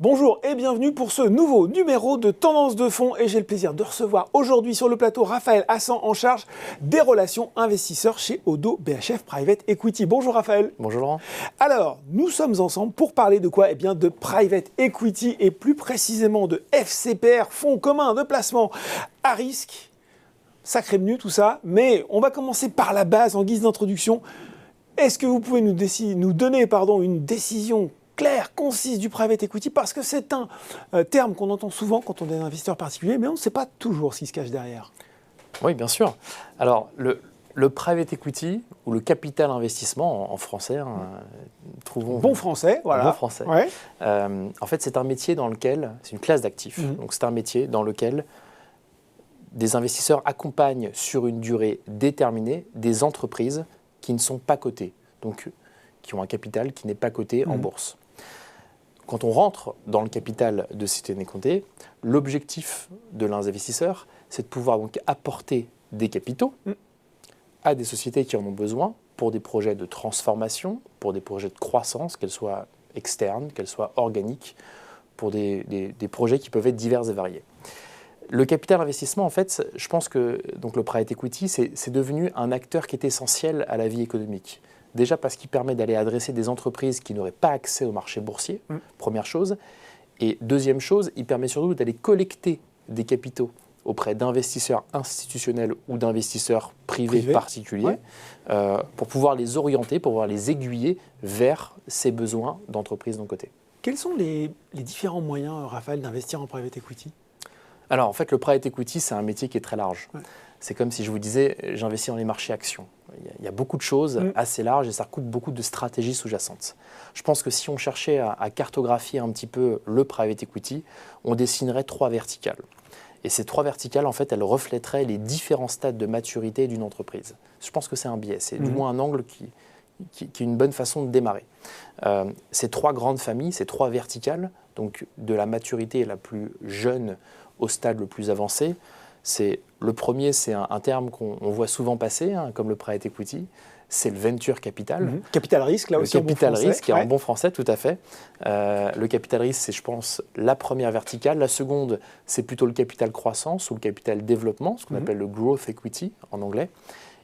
Bonjour et bienvenue pour ce nouveau numéro de Tendance de fonds et j'ai le plaisir de recevoir aujourd'hui sur le plateau Raphaël Hassan en charge des relations investisseurs chez Oddo BHF Private Equity. Bonjour Raphaël. Bonjour Laurent. Alors, nous sommes ensemble pour parler de quoi? Eh bien de Private Equity et plus précisément de FCPR, fonds commun de placement à risque. Sacré menu tout ça, mais on va commencer par la base en guise d'introduction. Est-ce que vous pouvez nous donner une décision claire, concise du private equity, parce que c'est un terme qu'on entend souvent quand on est un investisseur particulier, mais on ne sait pas toujours ce qui se cache derrière. Oui, bien sûr. Alors, le private equity, ou le capital investissement en français, trouvons... Bon français, voilà. Bon français. Ouais. En fait, c'est un métier dans lequel, c'est une classe d'actifs, donc c'est un métier dans lequel des investisseurs accompagnent sur une durée déterminée des entreprises qui ne sont pas cotées, donc qui ont un capital qui n'est pas coté en bourse. Quand on rentre dans le capital de Société Nécompté, l'objectif de l'investisseur, c'est de pouvoir donc apporter des capitaux à des sociétés qui en ont besoin pour des projets de transformation, pour des projets de croissance, qu'elles soient externes, qu'elles soient organiques, pour des projets qui peuvent être divers et variés. Le capital investissement, en fait, je pense que donc le private equity, c'est devenu un acteur qui est essentiel à la vie économique. Déjà parce qu'il permet d'aller adresser des entreprises qui n'auraient pas accès au marché boursier, première chose. Et deuxième chose, il permet surtout d'aller collecter des capitaux auprès d'investisseurs institutionnels ou d'investisseurs privés particuliers pour pouvoir les orienter, pour pouvoir les aiguiller vers ces besoins d'entreprises non cotées. Quels sont les différents moyens, Raphaël, d'investir en private equity ? Alors, en fait, le private equity, c'est un métier qui est très large. C'est comme si je vous disais, j'investis dans les marchés actions. Il y a beaucoup de choses assez larges et ça recoupe beaucoup de stratégies sous-jacentes. Je pense que si on cherchait à cartographier un petit peu le private equity, on dessinerait 3 verticales. Et ces 3 verticales, en fait, elles reflèteraient les différents stades de maturité d'une entreprise. Je pense que c'est un biais, c'est du moins un angle qui est une bonne façon de démarrer. Ces 3 grandes familles, ces 3 verticales, donc de la maturité la plus jeune au stade le plus avancé, le premier, c'est un terme qu'on voit souvent passer, comme le private equity, c'est le venture capital. Capital risque, là aussi en bon français. Le capital risque, en bon français, tout à fait. Le capital risque, c'est, je pense, la première verticale. La seconde, c'est plutôt le capital croissance ou le capital développement, ce qu'on appelle le growth equity en anglais.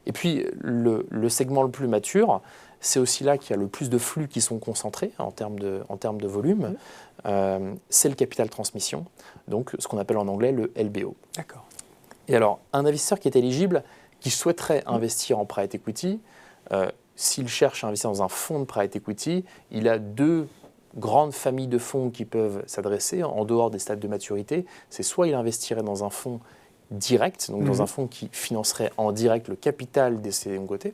Et puis, le segment le plus mature, c'est aussi là qu'il y a le plus de flux qui sont concentrés en termes de volume. C'est le capital transmission, donc ce qu'on appelle en anglais le LBO. D'accord. Et alors, un investisseur qui est éligible, qui souhaiterait investir en private equity, s'il cherche à investir dans un fonds de private equity, il a 2 grandes familles de fonds qui peuvent s'adresser en dehors des stades de maturité. C'est soit il investirait dans un fonds direct, donc dans un fonds qui financerait en direct le capital des sociétés cotées,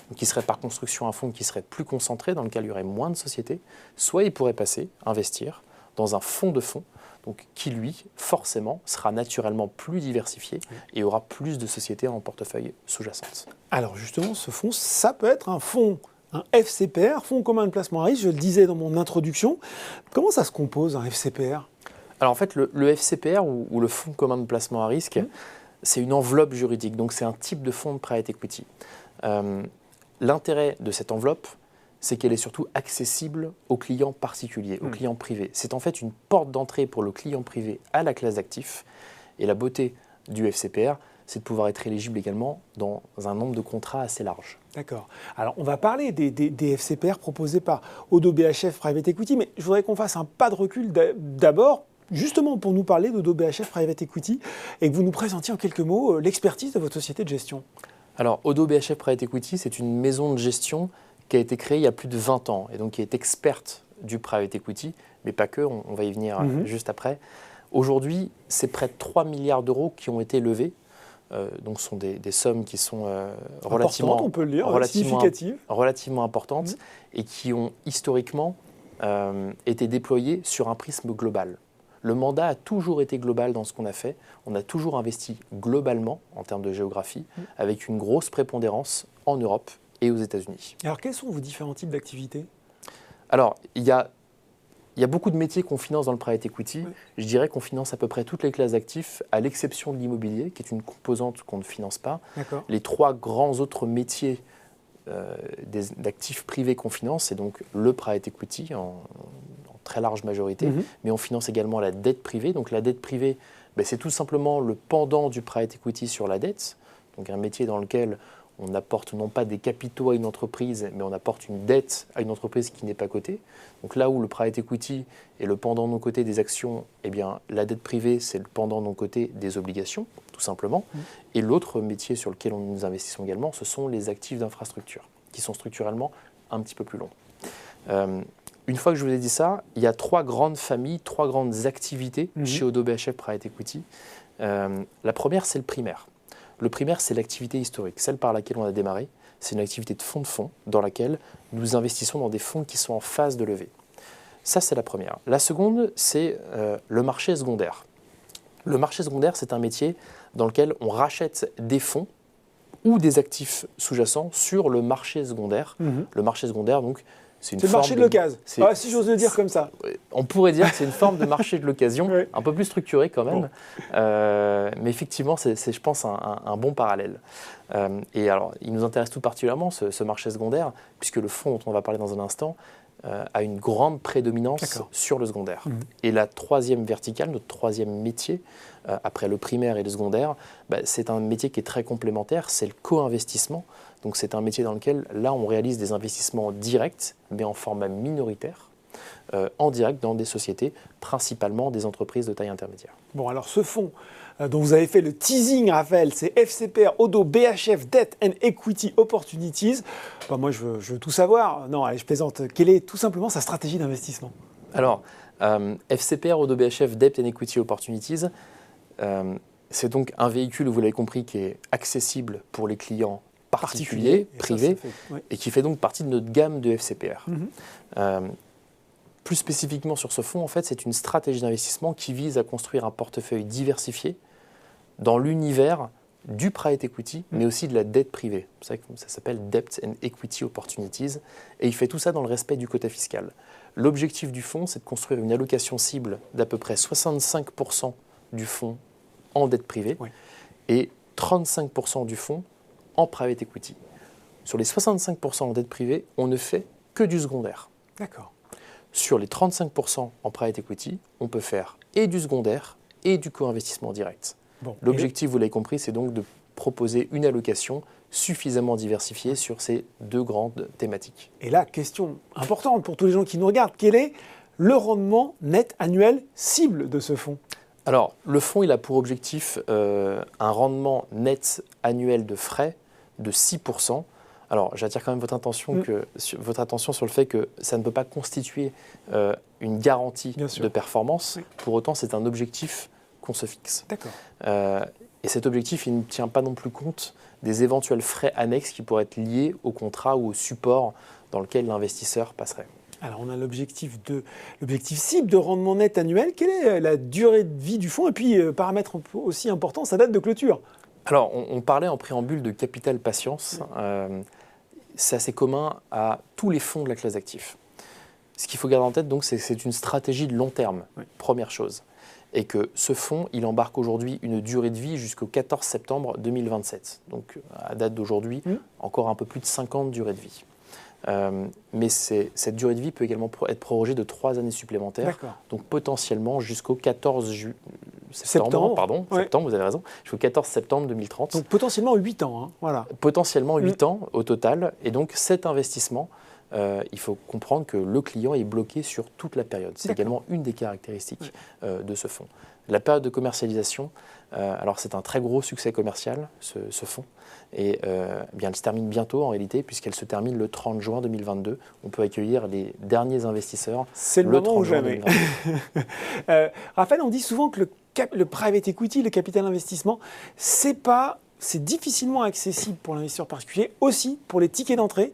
donc qui serait par construction un fonds qui serait plus concentré, dans lequel il y aurait moins de sociétés, soit il pourrait investir dans un fonds de fonds, donc qui lui, forcément, sera naturellement plus diversifié et aura plus de sociétés en portefeuille sous-jacente. Alors justement, ce fonds, ça peut être un fonds, un FCPR, fonds commun de placement à risque, je le disais dans mon introduction. Comment ça se compose, un FCPR ? Alors en fait, le FCPR, ou le fonds commun de placement à risque, c'est une enveloppe juridique, donc c'est un type de fonds de private equity. L'intérêt de cette enveloppe, c'est qu'elle est surtout accessible aux clients particuliers, aux clients privés. C'est en fait une porte d'entrée pour le client privé à la classe d'actifs. Et la beauté du FCPR, c'est de pouvoir être éligible également dans un nombre de contrats assez large. D'accord. Alors, on va parler des FCPR proposés par Oddo BHF Private Equity, mais je voudrais qu'on fasse un pas de recul d'abord, justement pour nous parler d'Oddo BHF Private Equity, et que vous nous présentiez en quelques mots l'expertise de votre société de gestion. Alors, Oddo BHF Private Equity, c'est une maison de gestion qui a été créée il y a plus de 20 ans, et donc qui est experte du private equity, mais pas que, on va y venir juste après. Aujourd'hui, c'est près de 3 milliards d'euros qui ont été levés. Donc ce sont des sommes qui sont relativement, on peut le dire, significatives, relativement importantes et qui ont historiquement été déployées sur un prisme global. Le mandat a toujours été global dans ce qu'on a fait. On a toujours investi globalement en termes de géographie, avec une grosse prépondérance en Europe et aux États-Unis. Alors quels sont vos différents types d'activités ? Alors il y a beaucoup de métiers qu'on finance dans le private equity. Je dirais qu'on finance à peu près toutes les classes d'actifs, à l'exception de l'immobilier, qui est une composante qu'on ne finance pas. Les 3 grands autres métiers d'actifs privés qu'on finance, c'est donc le private equity en très large majorité, mais on finance également la dette privée. Donc la dette privée, c'est tout simplement le pendant du private equity sur la dette, donc un métier dans lequel on apporte non pas des capitaux à une entreprise, mais on apporte une dette à une entreprise qui n'est pas cotée. Donc là où le private equity est le pendant non coté des actions, eh bien, la dette privée, c'est le pendant non coté des obligations, tout simplement. Et l'autre métier sur lequel nous investissons également, ce sont les actifs d'infrastructure, qui sont structurellement un petit peu plus longs. Une fois que je vous ai dit ça, il y a 3 grandes familles, 3 grandes activités chez ODDO BHF Private Equity. La première, c'est le primaire. Le primaire, c'est l'activité historique, celle par laquelle on a démarré. C'est une activité de fonds dans laquelle nous investissons dans des fonds qui sont en phase de levée. Ça, c'est la première. La seconde, c'est le marché secondaire. Le marché secondaire, c'est un métier dans lequel on rachète des fonds ou des actifs sous-jacents sur le marché secondaire. Le marché secondaire, donc, c'est le marché de l'occasion, si j'ose le dire comme ça. On pourrait dire que c'est une forme de marché de l'occasion, un peu plus structuré quand même. Mais effectivement, c'est je pense, un bon parallèle. Et alors, il nous intéresse tout particulièrement, ce marché secondaire, puisque le fonds dont on va parler dans un instant a une grande prédominance sur le secondaire. Et la troisième verticale, notre troisième métier, après le primaire et le secondaire, c'est un métier qui est très complémentaire, c'est le co-investissement. Donc c'est un métier dans lequel, là, on réalise des investissements directs, mais en format minoritaire, en direct dans des sociétés, principalement des entreprises de taille intermédiaire. Bon, alors ce fonds dont vous avez fait le teasing, Raphaël, c'est FCPR ODDO BHF Debt and Equity Opportunities. Moi, je veux tout savoir. Non, allez, je plaisante. Quelle est tout simplement sa stratégie d'investissement? Alors, FCPR ODDO BHF Debt and Equity Opportunities, c'est donc un véhicule, vous l'avez compris, qui est accessible pour les clients particuliers, privés, et qui fait donc partie de notre gamme de FCPR. Plus spécifiquement sur ce fonds, en fait, c'est une stratégie d'investissement qui vise à construire un portefeuille diversifié dans l'univers du private equity, mais aussi de la dette privée. C'est ça que ça s'appelle Debt and Equity Opportunities, et il fait tout ça dans le respect du quota fiscal. L'objectif du fonds, c'est de construire une allocation cible d'à peu près 65% du fonds en dette privée et 35% du fonds en private equity. Sur les 65% en dette privée, on ne fait que du secondaire. D'accord. Sur les 35% en private equity, on peut faire et du secondaire et du co-investissement direct. L'objectif, vous l'avez compris, c'est donc de proposer une allocation suffisamment diversifiée sur ces 2 grandes thématiques. Et là, question importante pour tous les gens qui nous regardent, quel est le rendement net annuel cible de ce fonds? Alors, le fonds, il a pour objectif un rendement net annuel de frais de 6%. Alors, j'attire quand même votre attention sur le fait que ça ne peut pas constituer une garantie de performance. Pour autant, c'est un objectif qu'on se fixe. D'accord. Et cet objectif, il ne tient pas non plus compte des éventuels frais annexes qui pourraient être liés au contrat ou au support dans lequel l'investisseur passerait. Alors, on a l'objectif cible de rendement net annuel. Quelle est la durée de vie du fonds? Et puis, paramètre aussi important, sa date de clôture. Alors, on parlait en préambule de capital patience. C'est assez commun à tous les fonds de la classe d'actifs. Ce qu'il faut garder en tête, donc, c'est que c'est une stratégie de long terme, première chose. Et que ce fonds, il embarque aujourd'hui une durée de vie jusqu'au 14 septembre 2027. Donc, à date d'aujourd'hui, encore un peu plus de 5 ans de durée de vie. Mais cette durée de vie peut également être prorogée de 3 années supplémentaires, donc potentiellement jusqu'au 14 septembre, vous avez raison, jusqu'au 14 septembre 2030. Donc potentiellement 8 ans. Hein, voilà. Potentiellement 8 ans au total. Et donc cet investissement, il faut comprendre que le client est bloqué sur toute la période. C'est également une des caractéristiques de ce fonds. La période de commercialisation, alors c'est un très gros succès commercial, ce fonds. Et bien, elle se termine bientôt en réalité, puisqu'elle se termine le 30 juin 2022. On peut accueillir les derniers investisseurs le 30 juin 2022. Raphaël, on dit souvent que le private equity, le capital investissement, c'est difficilement accessible pour l'investisseur particulier, aussi pour les tickets d'entrée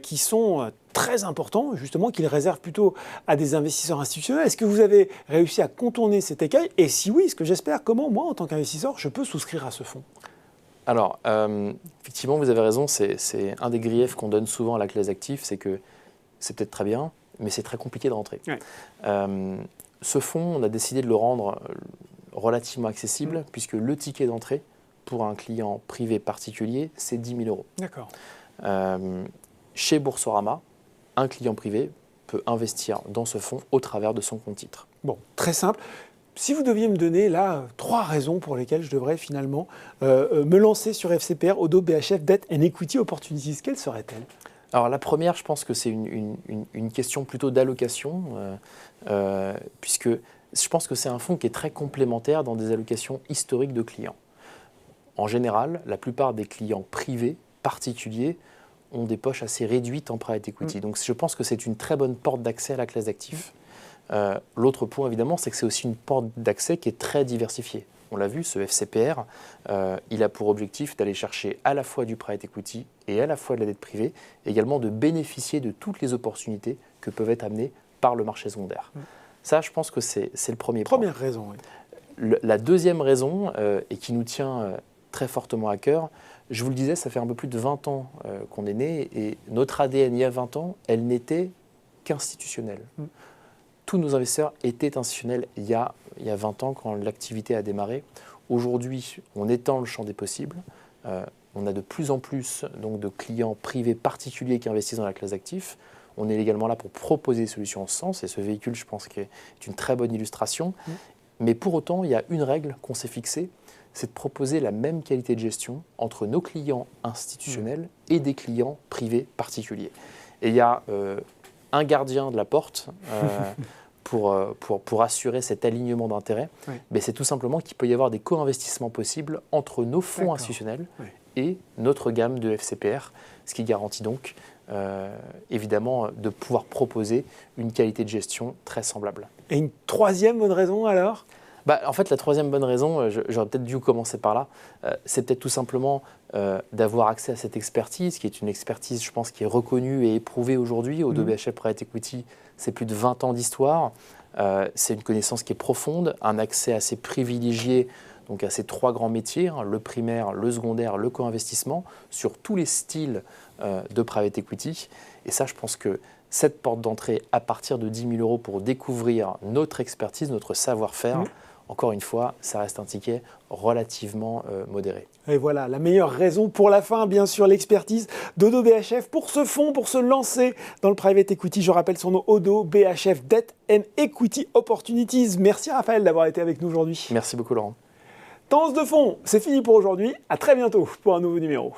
qui sont très importants, justement, qu'ils réservent plutôt à des investisseurs institutionnels. Est-ce que vous avez réussi à contourner cet écueil? Et si oui, ce que j'espère, comment moi, en tant qu'investisseur, je peux souscrire à ce fonds? Alors, effectivement, vous avez raison, c'est un des griefs qu'on donne souvent à la classe d'actifs, c'est que c'est peut-être très bien, mais c'est très compliqué de rentrer. Ce fonds, on a décidé de le rendre relativement accessible, puisque le ticket d'entrée pour un client privé particulier, c'est 10 000 €. D'accord. Chez Boursorama, un client privé peut investir dans ce fonds au travers de son compte titre. Bon, très simple. Si vous deviez me donner là 3 raisons pour lesquelles je devrais finalement me lancer sur FCPR, Odo BHF Debt and Equity Opportunities, quelles seraient-elles? Alors la première, je pense que c'est une question plutôt d'allocation, puisque je pense que c'est un fonds qui est très complémentaire dans des allocations historiques de clients. En général, la plupart des clients privés, particuliers, ont des poches assez réduites en private equity. Donc je pense que c'est une très bonne porte d'accès à la classe d'actifs. L'autre point, évidemment, c'est que c'est aussi une porte d'accès qui est très diversifiée. On l'a vu, ce FCPR, il a pour objectif d'aller chercher à la fois du private equity et à la fois de la dette privée, et également de bénéficier de toutes les opportunités que peuvent être amenées par le marché secondaire. Ça, je pense que c'est le premier point. Première raison, oui. La deuxième raison, et qui nous tient très fortement à cœur, je vous le disais, ça fait un peu plus de 20 ans qu'on est né, et notre ADN, il y a 20 ans, elle n'était qu'institutionnelle. Tous nos investisseurs étaient institutionnels il y a 20 ans quand l'activité a démarré. Aujourd'hui, on étend le champ des possibles. On a de plus en plus donc, de clients privés particuliers qui investissent dans la classe d'actifs. On est également là pour proposer des solutions en ce sens. Et ce véhicule, je pense, est une très bonne illustration. Mais pour autant, il y a une règle qu'on s'est fixée, c'est de proposer la même qualité de gestion entre nos clients institutionnels et des clients privés particuliers. Et il y a un gardien de la porte pour assurer cet alignement d'intérêts. Mais c'est tout simplement qu'il peut y avoir des co-investissements possibles entre nos fonds institutionnels et notre gamme de FCPR, ce qui garantit donc évidemment de pouvoir proposer une qualité de gestion très semblable. Et une troisième bonne raison alors ? En fait, la troisième bonne raison, j'aurais peut-être dû commencer par là, c'est peut-être tout simplement d'avoir accès à cette expertise, qui est une expertise, je pense, qui est reconnue et éprouvée aujourd'hui. Odo BHF Private Equity, c'est plus de 20 ans d'histoire. C'est une connaissance qui est profonde, un accès assez privilégié donc à ces 3 grands métiers, le primaire, le secondaire, le co-investissement, sur tous les styles de private equity. Et ça, je pense que cette porte d'entrée à partir de 10 000 € pour découvrir notre expertise, notre savoir-faire, encore une fois, ça reste un ticket relativement modéré. Et voilà, la meilleure raison pour la fin, bien sûr, l'expertise d'Odo BHF pour ce fonds, pour se lancer dans le private equity. Je rappelle son nom, Odo BHF Debt and Equity Opportunities. Merci Raphaël d'avoir été avec nous aujourd'hui. Merci beaucoup Laurent. Tendance de fond, c'est fini pour aujourd'hui. À très bientôt pour un nouveau numéro.